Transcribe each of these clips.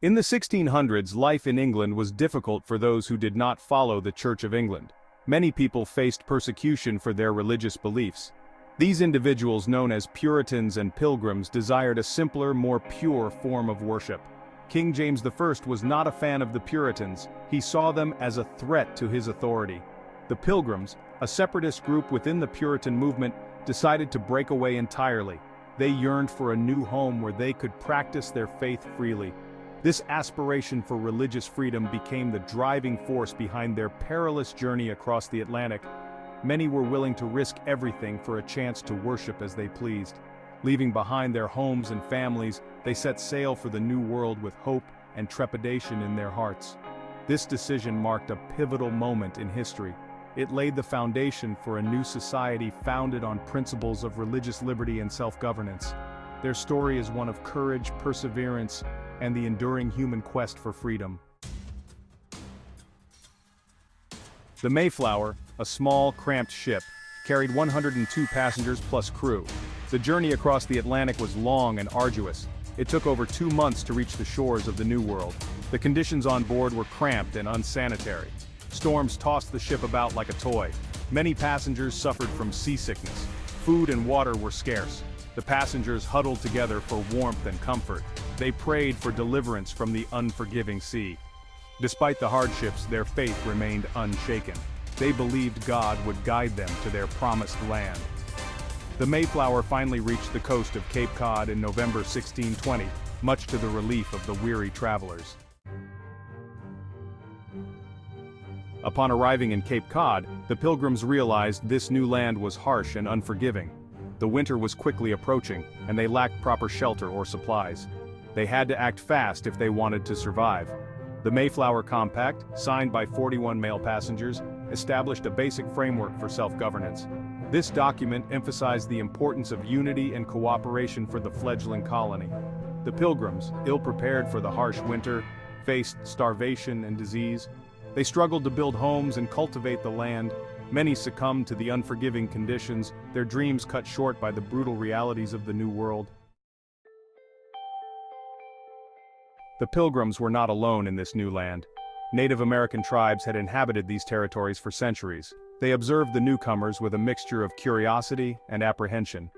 In the 1600s, life in England was difficult for those who did not follow the Church of England. Many people faced persecution for their religious beliefs. These individuals, known as Puritans and Pilgrims, desired a simpler, more pure form of worship. King James I was not a fan of the Puritans. He saw them as a threat to his authority. The Pilgrims, a separatist group within the Puritan movement, decided to break away entirely. They yearned for a new home where they could practice their faith freely. This aspiration for religious freedom became the driving force behind their perilous journey across the Atlantic. Many were willing to risk everything for a chance to worship as they pleased. Leaving behind their homes and families, they set sail for the New World with hope and trepidation in their hearts. This decision marked a pivotal moment in history. It laid the foundation for a new society founded on principles of religious liberty and self-governance. Their story is one of courage, perseverance, and the enduring human quest for freedom. The Mayflower, a small, cramped ship, carried 102 passengers plus crew. The journey across the Atlantic was long and arduous. It took over 2 months to reach the shores of the New World. The conditions on board were cramped and unsanitary. Storms tossed the ship about like a toy. Many passengers suffered from seasickness. Food and water were scarce. The passengers huddled together for warmth and comfort. They prayed for deliverance from the unforgiving sea. Despite the hardships, their faith remained unshaken. They believed God would guide them to their promised land. The Mayflower finally reached the coast of Cape Cod in November 1620, much to the relief of the weary travelers. Upon arriving in Cape Cod, the Pilgrims realized this new land was harsh and unforgiving. The winter was quickly approaching, and they lacked proper shelter or supplies. They had to act fast if they wanted to survive. The Mayflower Compact, signed by 41 male passengers, established a basic framework for self-governance. This document emphasized the importance of unity and cooperation for the fledgling colony. The Pilgrims, ill-prepared for the harsh winter, faced starvation and disease. They struggled to build homes and cultivate the land. Many succumbed to the unforgiving conditions, their dreams cut short by the brutal realities of the New World. The Pilgrims were not alone in this new land. Native American tribes had inhabited these territories for centuries. They observed the newcomers with a mixture of curiosity and apprehension.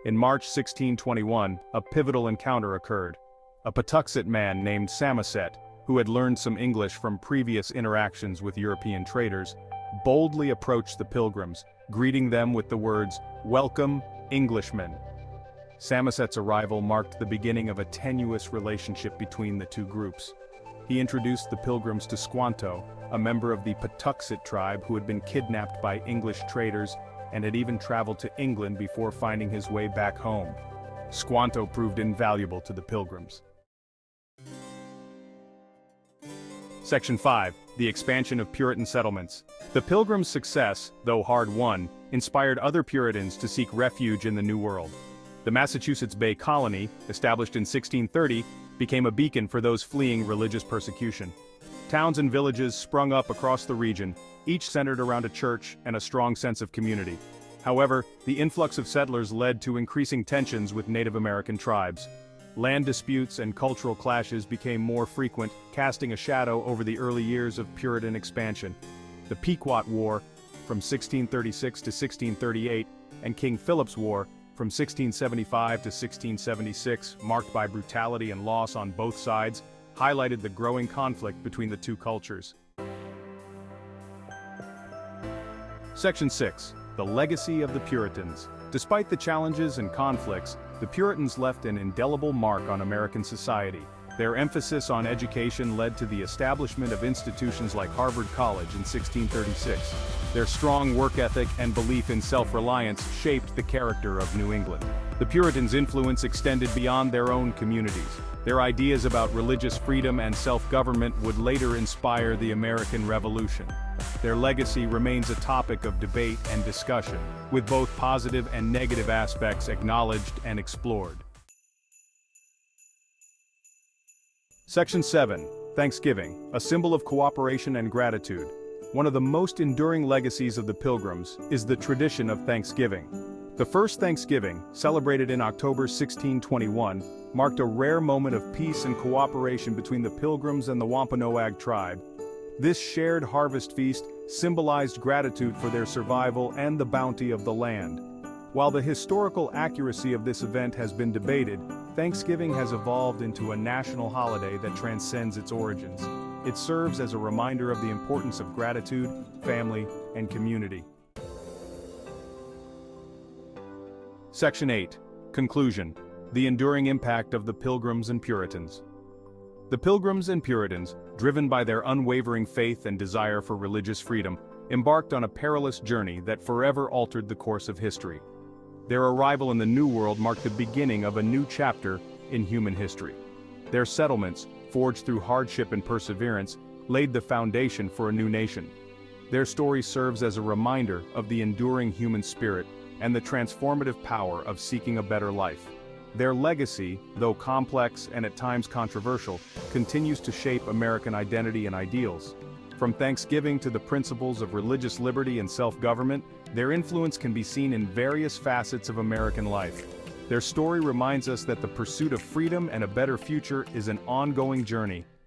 In March 1621, a pivotal encounter occurred. A Patuxet man named Samoset, who had learned some English from previous interactions with European traders, boldly approached the Pilgrims, greeting them with the words, "Welcome, Englishmen." Samoset's arrival marked the beginning of a tenuous relationship between the two groups. He introduced the Pilgrims to Squanto, a member of the Patuxet tribe who had been kidnapped by English traders and had even traveled to England before finding his way back home. Squanto proved invaluable to the Pilgrims. Section 5. The expansion of Puritan settlements. The Pilgrims' success, though hard-won, inspired other Puritans to seek refuge in the New World. The Massachusetts Bay Colony, established in 1630, became a beacon for those fleeing religious persecution. Towns and villages sprung up across the region, each centered around a church and a strong sense of community. However, the influx of settlers led to increasing tensions with Native American tribes. Land disputes and cultural clashes became more frequent, casting a shadow over the early years of Puritan expansion. The Pequot War, from 1636 to 1638, and King Philip's War, from 1675 to 1676, marked by brutality and loss on both sides, highlighted the growing conflict between the two cultures. Section 6. The legacy of the Puritans. Despite the challenges and conflicts, the Puritans left an indelible mark on American society. Their emphasis on education led to the establishment of institutions like Harvard College in 1636. Their strong work ethic and belief in self-reliance shaped the character of New England. The Puritans' influence extended beyond their own communities. Their ideas about religious freedom and self-government would later inspire the American Revolution. Their legacy remains a topic of debate and discussion, with both positive and negative aspects acknowledged and explored. Section 7. Thanksgiving, a symbol of cooperation and gratitude. One of the most enduring legacies of the Pilgrims is the tradition of Thanksgiving. The first Thanksgiving, celebrated in October 1621, marked a rare moment of peace and cooperation between the Pilgrims and the Wampanoag tribe. This shared harvest feast symbolized gratitude for their survival and the bounty of the land. While the historical accuracy of this event has been debated, Thanksgiving has evolved into a national holiday that transcends its origins. It serves as a reminder of the importance of gratitude, family, and community. Section 8. Conclusion. The enduring impact of the Pilgrims and Puritans. The Pilgrims and Puritans, driven by their unwavering faith and desire for religious freedom, embarked on a perilous journey that forever altered the course of history. Their arrival in the New World marked the beginning of a new chapter in human history. Their settlements, forged through hardship and perseverance, laid the foundation for a new nation. Their story serves as a reminder of the enduring human spirit and the transformative power of seeking a better life. Their legacy, though complex and at times controversial, continues to shape American identity and ideals. From Thanksgiving to the principles of religious liberty and self-government, their influence can be seen in various facets of American life. Their story reminds us that the pursuit of freedom and a better future is an ongoing journey,